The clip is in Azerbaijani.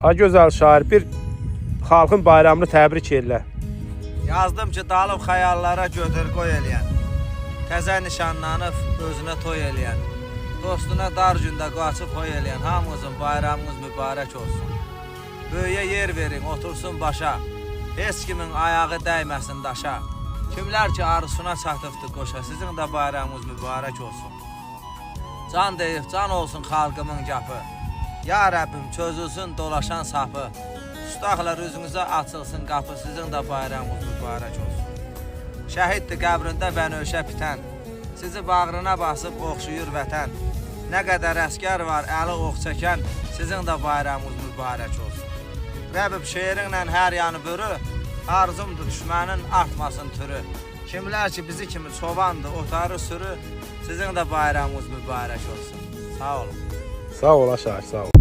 Gözəl şair, bir xalqın bayramını təbrik elə. Yazdım ki, dalıb xəyallara götür qoy eləyən, təzə nişanlanıb özünə toy eləyən, dostuna dar gündə qaçıb hoy eləyən, hamımızın bayramımız mübarək olsun. Böyüyə yer verin, otursun başa, heç kimin ayağı dəyməsin daşa. Kimlər ki arzusuna çatıbdır qoşa, sizin də bayramınız mübarək olsun. Can deyib, can olsun xalqımın qapı, ya Rəbbim çözülsün dolaşan sapı, Ustaqlar üzünüzə açılsın qapı, sizin də bayramınız mübarək olsun. Şəhiddir qəbrində bənövşə bitən, sizi bağrına basıb oxşuyur vətən. Nə qədər əskər var, əli ox çəkən, sizin də bayramınız mübarək olsun. Rəbbim şeirinlə hər yanı bürü, arzumdur düşmənin artmasın türü. Kimlər ki bizi kimi çobandır, otarı sürü, sizin də bayramınız mübarək olsun. Sağ olun. Sağ ol şair, sağ ol.